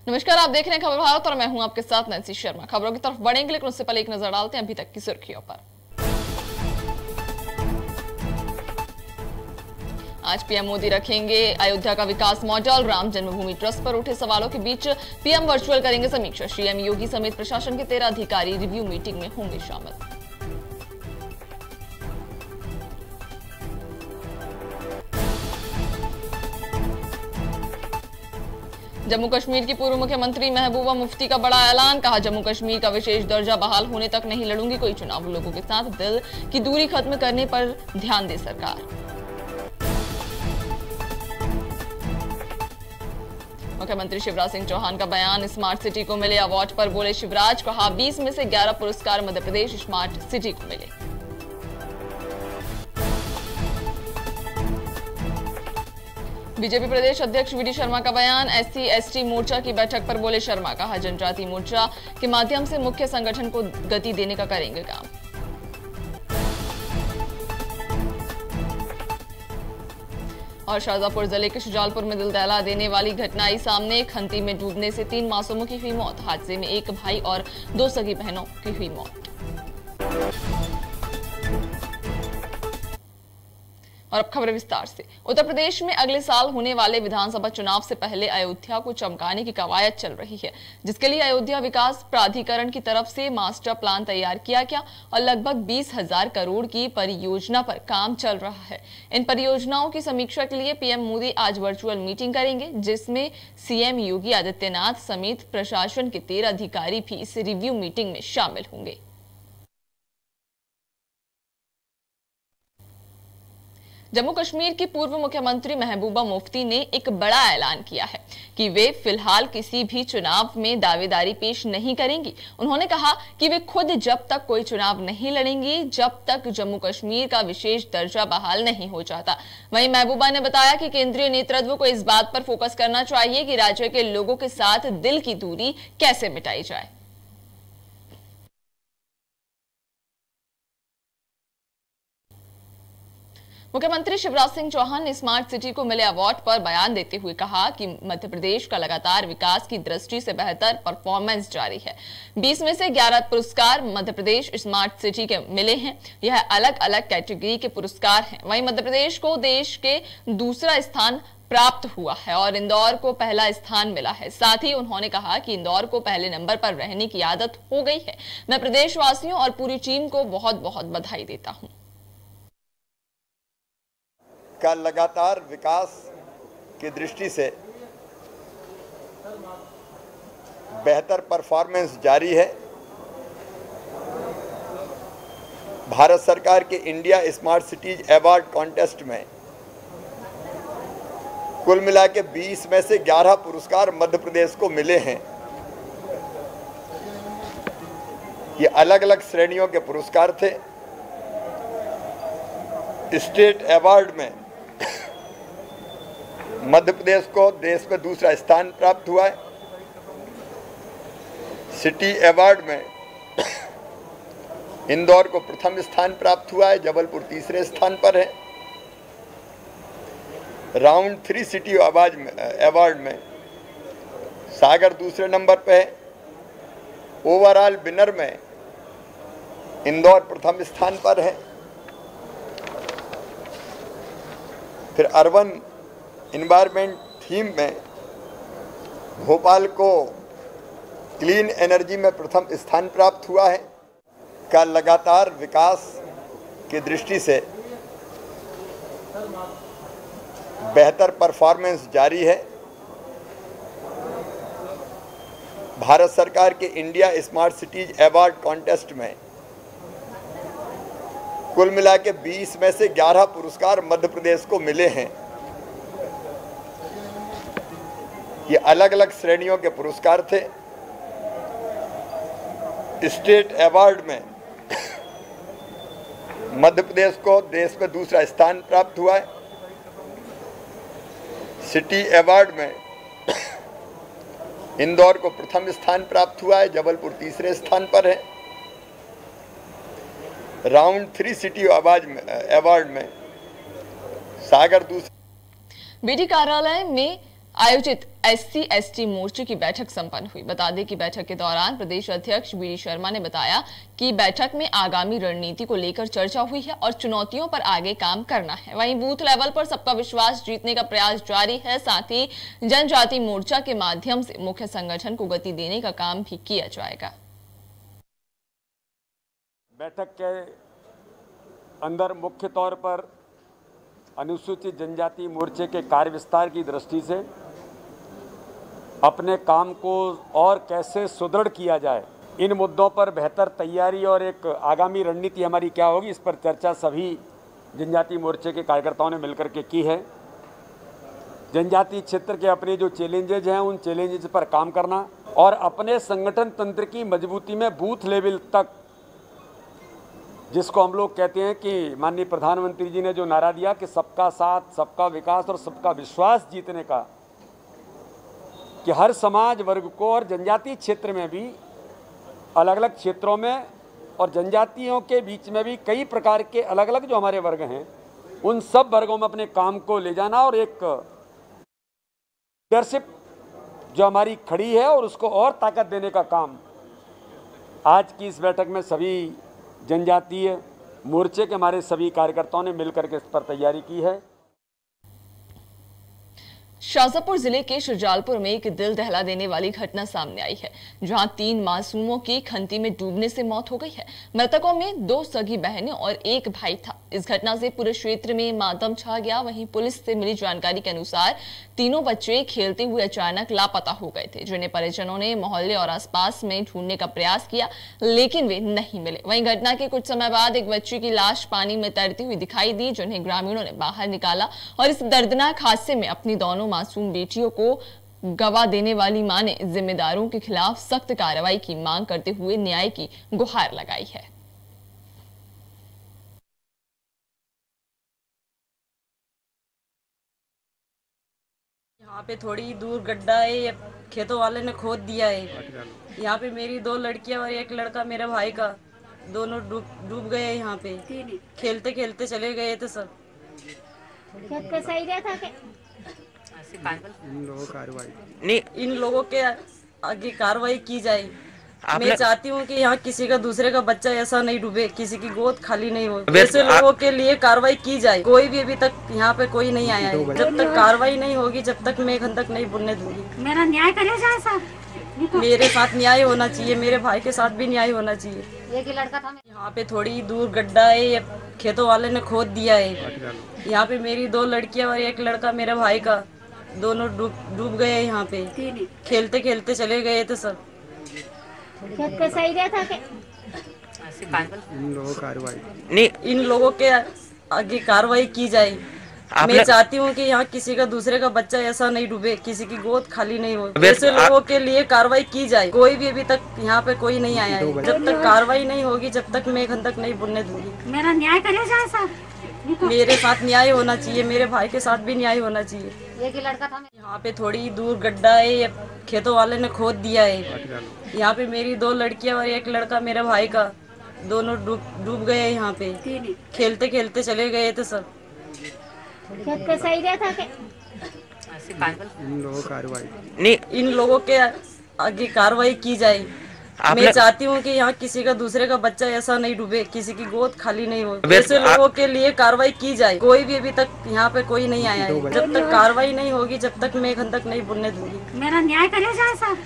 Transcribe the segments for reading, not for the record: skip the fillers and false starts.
नमस्कार, आप देख रहे हैं खबर भारत और मैं हूं आपके साथ नैन्सी शर्मा। खबरों की तरफ बढ़ेंगे, लेकिन उससे पहले एक नजर डालते हैं अभी तक की सुर्खियों पर। आज पीएम मोदी रखेंगे अयोध्या का विकास मॉडल। राम जन्मभूमि ट्रस्ट पर उठे सवालों के बीच पीएम वर्चुअल करेंगे समीक्षा। सीएम योगी समेत प्रशासन के 13 अधिकारी रिव्यू मीटिंग में होंगे शामिल। जम्मू कश्मीर की पूर्व मुख्यमंत्री महबूबा मुफ्ती का बड़ा ऐलान। कहा, जम्मू कश्मीर का विशेष दर्जा बहाल होने तक नहीं लड़ूंगी कोई चुनाव। लोगों के साथ दिल की दूरी खत्म करने पर ध्यान दे सरकार। मुख्यमंत्री शिवराज सिंह चौहान का बयान। स्मार्ट सिटी को मिले अवार्ड पर बोले शिवराज। कहा, 20 में से 11 पुरस्कार मध्य प्रदेश स्मार्ट सिटी को मिले। बीजेपी प्रदेश अध्यक्ष वी डी शर्मा का बयान। एससी एसटी मोर्चा की बैठक पर बोले शर्मा। कहा, जनजाति मोर्चा के माध्यम से मुख्य संगठन को गति देने का करेंगे काम। और शाहजहांपुर जिले के शुजालपुर में दिल दहला देने वाली घटना आई सामने। खंती में डूबने से 3 मासूमों की हुई मौत। हादसे में एक भाई और 2 सगी बहनों की हुई मौत। और अब खबरें विस्तार से। उत्तर प्रदेश में अगले साल होने वाले विधानसभा चुनाव से पहले अयोध्या को चमकाने की कवायद चल रही है, जिसके लिए अयोध्या विकास प्राधिकरण की तरफ से मास्टर प्लान तैयार किया गया और लगभग 20,000 करोड़ की परियोजना पर काम चल रहा है। इन परियोजनाओं की समीक्षा के लिए पीएम मोदी आज वर्चुअल मीटिंग करेंगे, जिसमें सीएम योगी आदित्यनाथ समेत प्रशासन के 13 अधिकारी भी इस रिव्यू मीटिंग में शामिल होंगे। जम्मू कश्मीर की पूर्व मुख्यमंत्री महबूबा मुफ्ती ने एक बड़ा ऐलान किया है कि वे फिलहाल किसी भी चुनाव में दावेदारी पेश नहीं करेंगी। उन्होंने कहा कि वे खुद जब तक कोई चुनाव नहीं लड़ेंगी जब तक जम्मू कश्मीर का विशेष दर्जा बहाल नहीं हो जाता। वहीं महबूबा ने बताया कि केंद्रीय नेतृत्व को इस बात पर फोकस करना चाहिए कि राज्य के लोगों के साथ दिल की दूरी कैसे मिटाई जाए। मुख्यमंत्री शिवराज सिंह चौहान ने स्मार्ट सिटी को मिले अवार्ड पर बयान देते हुए कहा कि मध्य प्रदेश का लगातार विकास की दृष्टि से बेहतर परफॉर्मेंस जारी है। 20 में से 11 पुरस्कार मध्य प्रदेश स्मार्ट सिटी के मिले हैं। यह अलग अलग कैटेगरी के पुरस्कार हैं। वहीं मध्य प्रदेश को देश के दूसरा स्थान प्राप्त हुआ है और इंदौर को पहला स्थान मिला है। साथ ही उन्होंने कहा कि इंदौर को पहले नंबर पर रहने की आदत हो गई है। मैं प्रदेशवासियों और पूरी टीम को बहुत बहुत बधाई देता हूं। का लगातार विकास की दृष्टि से बेहतर परफॉर्मेंस जारी है। भारत सरकार के India smart cities award contest में कुल मिला के 20 में से 11 पुरस्कार मध्य प्रदेश को मिले हैं। ये अलग अलग श्रेणियों के पुरस्कार थे। स्टेट अवार्ड में मध्य प्रदेश को देश में दूसरा स्थान प्राप्त हुआ है। सिटी अवार्ड में इंदौर को प्रथम स्थान प्राप्त हुआ है, जबलपुर तीसरे स्थान पर है। राउंड 3 सिटी अवार्ड में सागर दूसरे नंबर पे है। ओवरऑल विनर में इंदौर प्रथम स्थान पर है। फिर अर्बन इन्वायरमेंट थीम में भोपाल को क्लीन एनर्जी में प्रथम स्थान प्राप्त हुआ है। का लगातार विकास की दृष्टि से बेहतर परफॉर्मेंस जारी है। भारत सरकार के India smart cities award contest में कुल मिला के 20 में से 11 पुरस्कार मध्य प्रदेश को मिले हैं। ये अलग अलग श्रेणियों के पुरस्कार थे। स्टेट अवार्ड में मध्य प्रदेश को देश में दूसरा स्थान प्राप्त हुआ है। सिटी अवार्ड में इंदौर को प्रथम स्थान प्राप्त हुआ है, जबलपुर तीसरे स्थान पर है। राउंड 3 सिटी अवार्ड में सागर दूसरे। बीडी कार्यालय में आयोजित SC/ST मोर्चे की बैठक संपन्न हुई। बता दें कि बैठक के दौरान प्रदेश अध्यक्ष BD शर्मा ने बताया कि बैठक में आगामी रणनीति को लेकर चर्चा हुई है और चुनौतियों पर आगे काम करना है। वहीं बूथ लेवल पर सबका विश्वास जीतने का प्रयास जारी है। साथ ही जनजाति मोर्चा के माध्यम से मुख्य संगठन को गति देने का काम भी किया जाएगा। बैठक के अंदर मुख्य तौर पर अनुसूचित जनजाति मोर्चे के कार्य विस्तार की दृष्टि से अपने काम को और कैसे सुदृढ़ किया जाए, इन मुद्दों पर बेहतर तैयारी और एक आगामी रणनीति हमारी क्या होगी, इस पर चर्चा सभी जनजाति मोर्चे के कार्यकर्ताओं ने मिलकर के की है। जनजाति क्षेत्र के अपने जो चैलेंजेज हैं, उन चैलेंजेज पर काम करना और अपने संगठन तंत्र की मजबूती में बूथ लेवल तक, जिसको हम लोग कहते हैं कि माननीय प्रधानमंत्री जी ने जो नारा दिया कि सबका साथ, सबका विकास और सबका विश्वास जीतने का, कि हर समाज वर्ग को और जनजाति क्षेत्र में भी अलग अलग क्षेत्रों में और जनजातियों के बीच में भी कई प्रकार के अलग अलग जो हमारे वर्ग हैं, उन सब वर्गों में अपने काम को ले जाना और एक लीडरशिप जो हमारी खड़ी है और उसको और ताकत देने का काम आज की इस बैठक में सभी जनजातीय मोर्चे के हमारे सभी कार्यकर्ताओं ने मिलकर के इस पर तैयारी की है। शाजापुर जिले के शुजालपुर में एक दिल दहला देने वाली घटना सामने आई है, जहां 3 मासूमों की खंती में डूबने से मौत हो गई है। मृतकों में 2 सगी बहनें और 1 भाई था। इस घटना से पूरे क्षेत्र में मातम छा गया। वहीं पुलिस से मिली जानकारी के अनुसार तीनों बच्चे खेलते हुए अचानक लापता हो गए थे, जिन्हें परिजनों ने मोहल्ले और आसपास में ढूंढने का प्रयास किया, लेकिन वे नहीं मिले। वहीं घटना के कुछ समय बाद एक बच्ची की लाश पानी में तैरती हुई दिखाई दी, जिन्हें ग्रामीणों ने बाहर निकाला और इस दर्दनाक हादसे में अपनी दोनों मासूम बेटियों को गवा देने वाली मां ने जिम्मेदारों के खिलाफ सख्त कार्रवाई की मांग करते हुए न्याय की गुहार लगाई है। यहाँ पे थोड़ी दूर गड्ढा है, ये खेतों वाले ने खोद दिया है। यहाँ पे मेरी 2 लड़कियां और 1 लड़का मेरे भाई का, दोनों डूब गए। यहाँ पे खेलते खेलते चले गए थे सब। इन लोगों के आगे कार्रवाई की जाए। मैं चाहती हूँ कि यहाँ किसी का दूसरे का बच्चा ऐसा नहीं डूबे, किसी की गोद खाली नहीं हो। ऐसे लोगों के लिए कार्रवाई की जाए। कोई भी अभी तक यहाँ पे कोई नहीं आया है। जब तक कार्रवाई नहीं होगी, जब तक मैं खंदक नहीं बुनने दूंगी। मेरा न्याय करे जाए सर। मेरे साथ न्याय होना चाहिए, मेरे भाई के साथ भी न्याय होना चाहिए। एक लड़का था। यहाँ पे थोड़ी दूर गड्ढा है, ये खेतों वाले ने खोद दिया है। यहाँ पे मेरी 2 लड़कियां और 1 लड़का मेरे भाई का, दोनों डूब गए। यहाँ पे खेलते खेलते चले गए थे सब। सही था के? इन लोगों के आगे कार्रवाई की जाए। मैं चाहती हूँ कि यहाँ किसी का दूसरे का बच्चा ऐसा नहीं डूबे, किसी की गोद खाली नहीं हो। ऐसे लोगों के लिए कार्रवाई की जाए। कोई भी अभी तक यहाँ पे कोई नहीं आया है। जब तक कार्रवाई नहीं होगी, जब तक मैं खंदक नहीं बुनने दूंगी। मेरा न्याय करे जाए सर। मेरे साथ न्याय होना चाहिए, मेरे भाई के साथ भी न्याय होना चाहिए। एक लड़का था। यहाँ पे थोड़ी दूर गड्ढा है, ये खेतों वाले ने खोद दिया है। यहाँ पे मेरी 2 लड़कियां और 1 लड़का मेरे भाई का, दोनों डूब गए। यहाँ पे खेलते खेलते चले गए थे सब। सही था के? इन लोगों के आगे कार्रवाई की जाए। मैं चाहती हूँ कि यहाँ किसी का दूसरे का बच्चा ऐसा नहीं डूबे, किसी की गोद खाली नहीं हो। ऐसे लोगों के लिए कार्रवाई की जाए। कोई भी अभी तक यहाँ पे कोई नहीं आया है। जब तक कार्रवाई नहीं होगी, जब तक मैं खंदक नहीं बुनने दूंगी। मेरा न्याय करे जाए सर।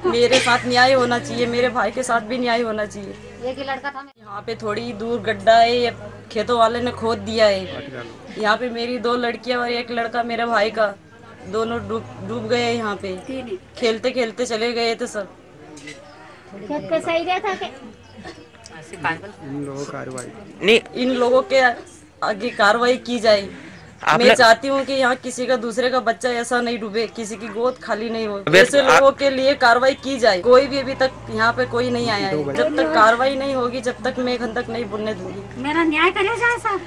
मेरे साथ न्याय होना चाहिए, मेरे भाई के साथ भी न्याय होना चाहिए। एक लड़का था। यहाँ पे थोड़ी दूर गड्ढा है, ये खेतों वाले ने खोद दिया है। यहाँ पे मेरी 2 लड़कियां और 1 लड़का मेरे भाई का, दोनों डूब गए। यहाँ पे खेलते खेलते चले गए थे सब। सही था के? इन लोगों के आगे कार्रवाई की जाए। मैं चाहती हूँ कि यहाँ किसी का दूसरे का बच्चा ऐसा नहीं डूबे, किसी की गोद खाली नहीं हो। ऐसे लोगों के लिए कार्रवाई की जाए। कोई भी अभी तक यहाँ पे कोई नहीं आया है। जब तक कार्रवाई नहीं होगी, जब तक मैं खंदक नहीं बुनने दूंगी। मेरा न्याय करे जाए सर।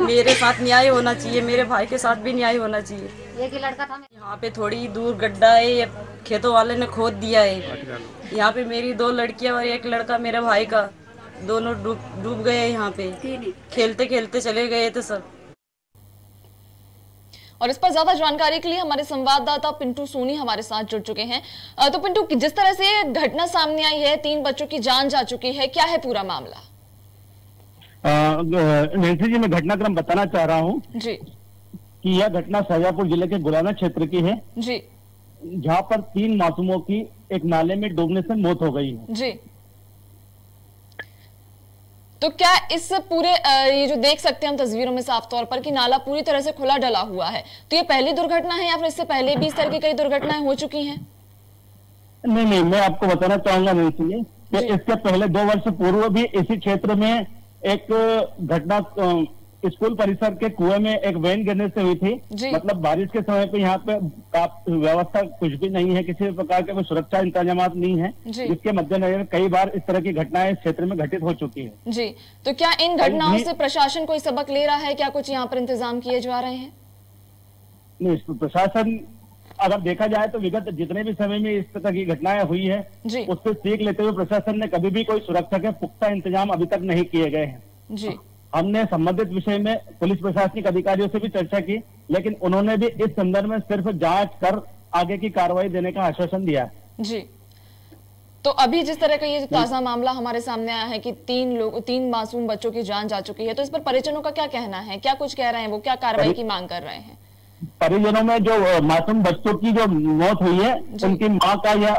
मेरे साथ न्याय होना चाहिए, मेरे भाई के साथ भी न्याय होना चाहिए। एक लड़का था। यहाँ पे थोड़ी दूर गड्ढा है, ये खेतों वाले ने खोद दिया है। यहाँ पे मेरी 2 लड़कियां और 1 लड़का मेरे भाई का, दोनों डूब गए। यहाँ पे खेलते खेलते चले गए थे सब। और इस पर ज्यादा जानकारी के लिए हमारे संवाददाता पिंटू सोनी हमारे साथ जुड़ चुके हैं। तो पिंटू, जिस तरह से घटना सामने आई है, 3 बच्चों की जान जा चुकी है, क्या है पूरा मामला? नैन्सी जी, मैं घटनाक्रम बताना चाह रहा हूँ जी कि यह घटना शाहजहांपुर जिले के गुलाना क्षेत्र की है जी, जहाँ पर 3 मासूमों की एक नाले में डूबने से मौत हो गई है जी। तो क्या इस पूरे ये जो देख सकते हैं हम तस्वीरों में साफ तौर पर कि नाला पूरी तरह से खुला डला हुआ है, तो ये पहली दुर्घटना है या फिर इससे पहले भी इस तरह की कई दुर्घटनाएं हो चुकी हैं? नहीं, मैं आपको बताना चाहूंगा नैन्सी जी कि इसके पहले 2 वर्ष पूर्व भी इसी क्षेत्र में एक घटना स्कूल परिसर के कुएं में एक वैन गिरने से हुई थी। मतलब बारिश के समय पे यहाँ पे व्यवस्था कुछ भी नहीं है, किसी प्रकार के कोई सुरक्षा इंतजाम नहीं है, जिसके मद्देनजर कई बार इस तरह की घटनाएं इस क्षेत्र में घटित हो चुकी है। जी, तो क्या इन घटनाओं से प्रशासन कोई सबक ले रहा है? क्या कुछ यहाँ पर इंतजाम किए जा रहे हैं? नहीं, प्रशासन अगर देखा जाए तो विगत जितने भी समय में इस तरह की घटनाएं हुई है उससे सीख लेते हुए प्रशासन ने कभी भी कोई सुरक्षा के पुख्ता इंतजाम अभी तक नहीं किए गए हैं। जी, हमने संबंधित विषय में पुलिस प्रशासनिक अधिकारियों से भी चर्चा की, लेकिन उन्होंने भी इस संदर्भ में सिर्फ जांच कर आगे की कार्रवाई देने का आश्वासन दिया। जी, तो अभी जिस तरह का ये ताजा मामला हमारे सामने आया है कि 3 मासूम बच्चों की जान जा चुकी है, तो इस पर परिजनों का क्या कहना है? क्या कुछ कह रहे हैं वो? क्या कार्रवाई की मांग कर रहे हैं? परिजनों में जो मासूम बच्चों की जो मौत हुई है, उनकी मां का यह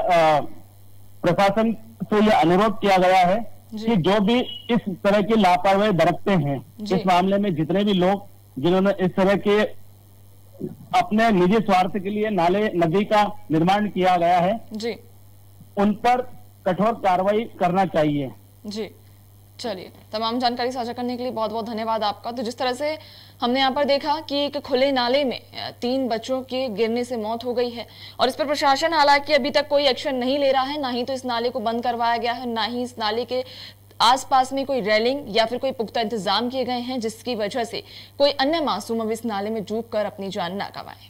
प्रशासन से यह अनुरोध किया गया है कि जो भी इस तरह की लापरवाही बरतते हैं, इस मामले में जितने भी लोग जिन्होंने इस तरह के अपने निजी स्वार्थ के लिए नाले नदी का निर्माण किया गया है जी, उन पर कठोर कार्रवाई करना चाहिए। जी, चलिए, तमाम जानकारी साझा करने के लिए बहुत बहुत धन्यवाद आपका। तो जिस तरह से हमने यहाँ पर देखा कि एक खुले नाले में 3 बच्चों के गिरने से मौत हो गई है और इस पर प्रशासन हालांकि अभी तक कोई एक्शन नहीं ले रहा है, ना ही तो इस नाले को बंद करवाया गया है, ना ही इस नाले के आसपास में कोई रेलिंग या फिर कोई पुख्ता इंतजाम किए गए हैं जिसकी वजह से कोई अन्य मासूम अब इस नाले में डूबकर अपनी जान ना गंवाए।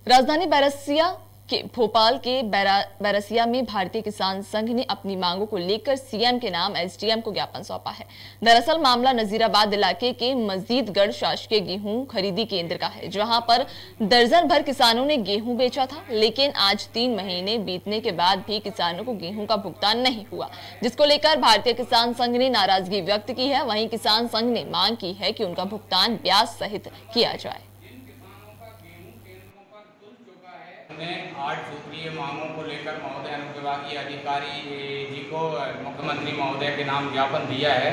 राजधानी बैरसिया के भोपाल के बैरसिया में भारतीय किसान संघ ने अपनी मांगों को लेकर सीएम के नाम एसडीएम को ज्ञापन सौंपा है। दरअसल मामला नजीराबाद इलाके के मजीदगढ़ शासकीय गेहूं खरीदी केंद्र का है, जहां पर दर्जन भर किसानों ने गेहूं बेचा था, लेकिन आज 3 महीने बीतने के बाद भी किसानों को गेहूं का भुगतान नहीं हुआ, जिसको लेकर भारतीय किसान संघ ने नाराजगी व्यक्त की है। वहीं किसान संघ ने मांग की है कि उनका भुगतान ब्याज सहित किया जाए। 8 सूत्रीय मांगों को लेकर महोदय अनुविभागीय अधिकारी जी को मुख्यमंत्री महोदय के नाम ज्ञापन दिया है।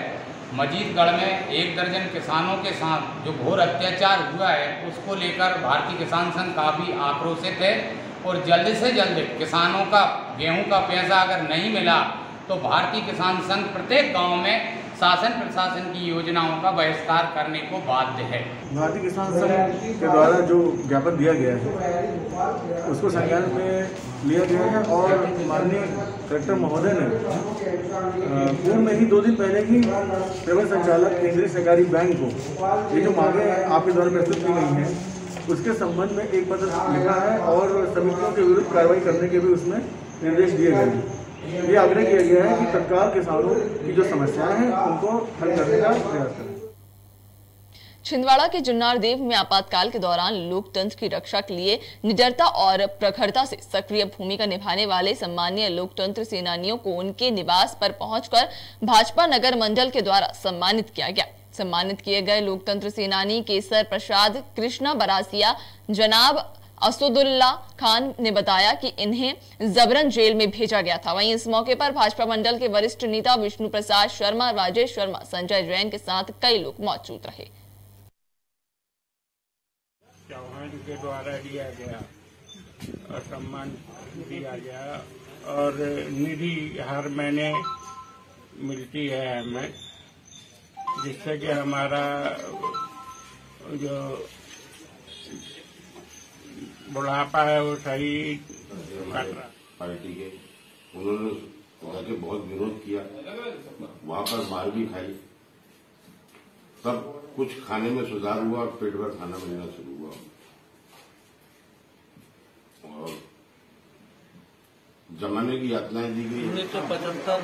मजीदगढ़ में 1 दर्जन किसानों के साथ जो घोर अत्याचार हुआ है उसको लेकर भारतीय किसान संघ काफ़ी आक्रोशित है और जल्द से जल्द किसानों का गेहूं का पैसा अगर नहीं मिला तो भारतीय किसान संघ प्रत्येक गाँव में शासन प्रशासन की योजनाओं का बहिष्कार करने को बाध्य है। भारतीय किसान संघ के द्वारा जो ज्ञापन दिया गया है उसको संज्ञान में लिया गया है और माननीय कलेक्टर महोदय ने पूर्व में ही 2 दिन पहले ही प्रबंध संचालक केंद्रीय सहकारी बैंक को ये जो मांगे आपके द्वारा प्रस्तुत की गई हैं उसके संबंध में एक पत्र लिखा है और समितियों के विरुद्ध कार्रवाई करने के भी उसमें निर्देश दिए गए हैं। ये आग्रह किया गया है कि तत्काल किसानों की जो समस्याएं हैं उनको हल करने का प्रयास करें। छिंदवाड़ा के जुन्नार देव में आपातकाल के दौरान लोकतंत्र की रक्षा के लिए निडरता और प्रखरता से सक्रिय भूमिका निभाने वाले सम्मानीय लोकतंत्र सेनानियों को उनके निवास पर पहुंचकर भाजपा नगर मंडल के द्वारा सम्मानित किया गया। सम्मानित किए गए लोकतंत्र सेनानी केसर प्रसाद कृष्णा बरासिया जनाब असदुल्ला खान ने बताया कि इन्हें जबरन जेल में भेजा गया था। वहीं इस मौके पर भाजपा मंडल के वरिष्ठ नेता विष्णु प्रसाद शर्मा, राजेश शर्मा, संजय जैन के साथ कई लोग मौजूद रहे। चौहान के द्वारा दिया गया और सम्मान दिया गया और निधि हर महीने मिलती है हमें, जिससे कि हमारा जो बुढ़ापा है वो सही कट रहा। पार्टी के उन्होंने वहाँ के बहुत विरोध किया, वहाँ पर मार भी खाई, तब कुछ खाने में सुधार हुआ और पेट भर खाना मिलना शुरू हुआ। और जमाने की यातनाएं दी गई। 1975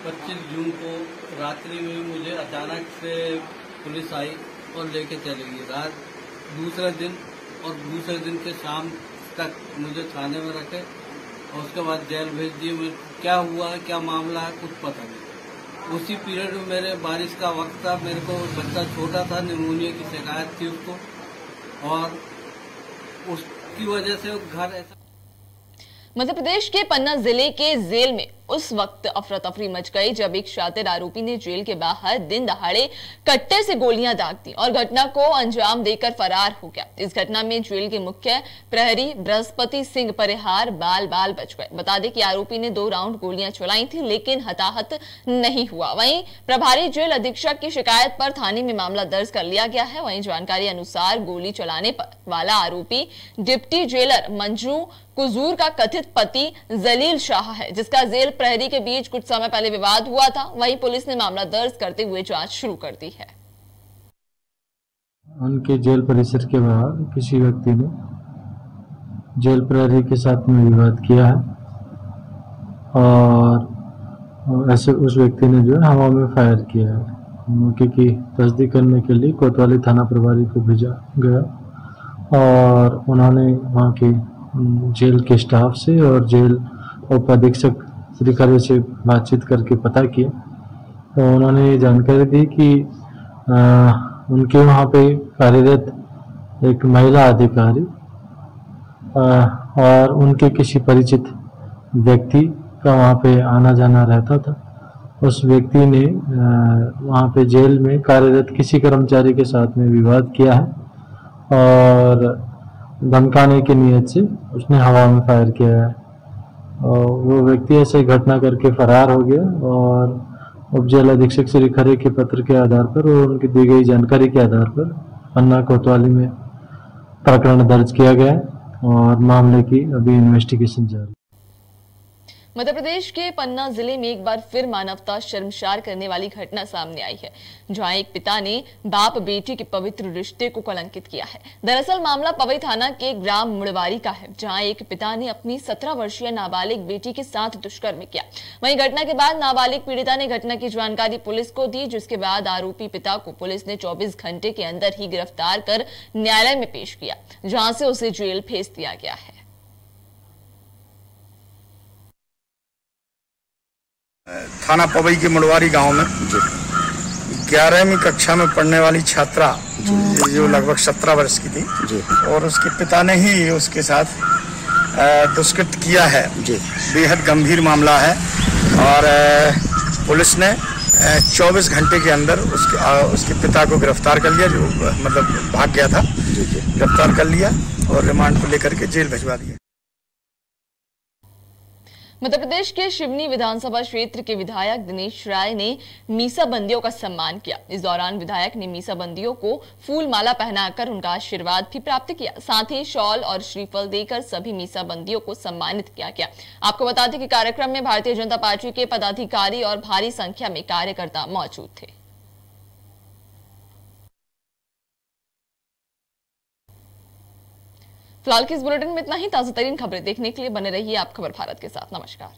25 जून को रात्रि में मुझे अचानक से पुलिस आई और लेके चली गई। रात दूसरे दिन के शाम तक मुझे थाने में रखे और उसके बाद जेल भेज दिए। मैं क्या हुआ है, क्या मामला है, कुछ पता नहीं। उसी पीरियड में मेरे बारिश का वक्त था, मेरे को बच्चा छोटा था, निमोनिया की शिकायत थी उसको और उसकी वजह से घर ऐसा। मध्य प्रदेश के पन्ना जिले के जेल में उस वक्त अफरा तफरी मच गई जब एक शातिर आरोपी ने जेल के बाहर दिन दहाड़े कट्टे से गोलियां दाग दी और घटना को अंजाम देकर फरार हो गया। इस घटना में जेल के मुख्य प्रहरी बृहस्पति सिंह परिहार बाल बाल बच गए। बता दें कि आरोपी ने 2 राउंड गोलियां चलाई थी लेकिन हताहत नहीं हुआ। वहीं प्रभारी जेल अधीक्षक की शिकायत पर थाने में मामला दर्ज कर लिया गया है। वहीं जानकारी अनुसार गोली चलाने वाला आरोपी डिप्टी जेलर मंजू कुजूर का कथित पति जलील शाह है, जिसका जेल प्रहरी के बीच कुछ समय पहले विवाद हुआ था। वहीं पुलिस ने मामला दर्ज करते हुए जांच शुरू कर दी है। उनके जेल परिसर के बाहर किसी व्यक्ति ने जेल प्रहरी के साथ में विवाद किया है और ऐसे उस व्यक्ति ने जो है हवा में फायर किया है। मौके की तस्दीक करने के लिए कोतवाली थाना प्रभारी को भेजा गया और उन्होंने वहाँ के जेल के स्टाफ से और जेल उप अधीक्षक श्रीखरे से बातचीत करके पता किया तो उन्होंने जानकारी दी कि उनके वहाँ पे कार्यरत एक महिला अधिकारी और उनके किसी परिचित व्यक्ति का वहाँ पे आना जाना रहता था। उस व्यक्ति ने वहाँ पे जेल में कार्यरत किसी कर्मचारी के साथ में विवाद किया है और धमकाने की नीयत से उसने हवा में फायर किया है और वो व्यक्ति ऐसे घटना करके फरार हो गया और उप जेल अधीक्षक श्री खरे के पत्र के आधार पर और उनकी दी गई जानकारी के आधार पर पन्ना कोतवाली में प्रकरण दर्ज किया गया और मामले की अभी इन्वेस्टिगेशन जारी। मध्य प्रदेश के पन्ना जिले में एक बार फिर मानवता शर्मसार करने वाली घटना सामने आई है, जहां एक पिता ने बाप बेटी के पवित्र रिश्ते को कलंकित किया है। दरअसल मामला पवई थाना के ग्राम मुड़वारी का है, जहां एक पिता ने अपनी 17 वर्षीय नाबालिग बेटी के साथ दुष्कर्म किया। वहीं घटना के बाद नाबालिग पीड़िता ने घटना की जानकारी पुलिस को दी, जिसके बाद आरोपी पिता को पुलिस ने 24 घंटे के अंदर ही गिरफ्तार कर न्यायालय में पेश किया, जहां से उसे जेल भेज दिया गया है। थाना पवई के मुड़वारी गांव में 11वीं कक्षा में पढ़ने वाली छात्रा जो लगभग 17 वर्ष की थी और उसके पिता ने ही उसके साथ दुष्कृत्य किया है। बेहद गंभीर मामला है और पुलिस ने 24 घंटे के अंदर उसके पिता को गिरफ्तार कर लिया, जो मतलब भाग गया था। गिरफ्तार कर लिया और रिमांड को लेकर के जेल भिजवा दिया। मध्य प्रदेश के शिवनी विधानसभा क्षेत्र के विधायक दिनेश राय ने मीसाबंदियों का सम्मान किया। इस दौरान विधायक ने मीसाबंदियों को फूल माला पहनाकर उनका आशीर्वाद भी प्राप्त किया। साथ ही शॉल और श्रीफल देकर सभी मीसाबंदियों को सम्मानित किया गया। आपको बता दें कि कार्यक्रम में भारतीय जनता पार्टी के पदाधिकारी और भारी संख्या में कार्यकर्ता मौजूद थे। फिलहाल की इस बुलेटिन में इतना ही। ताजा तरीन खबरें देखने के लिए बने रहिए आप खबर भारत के साथ। नमस्कार।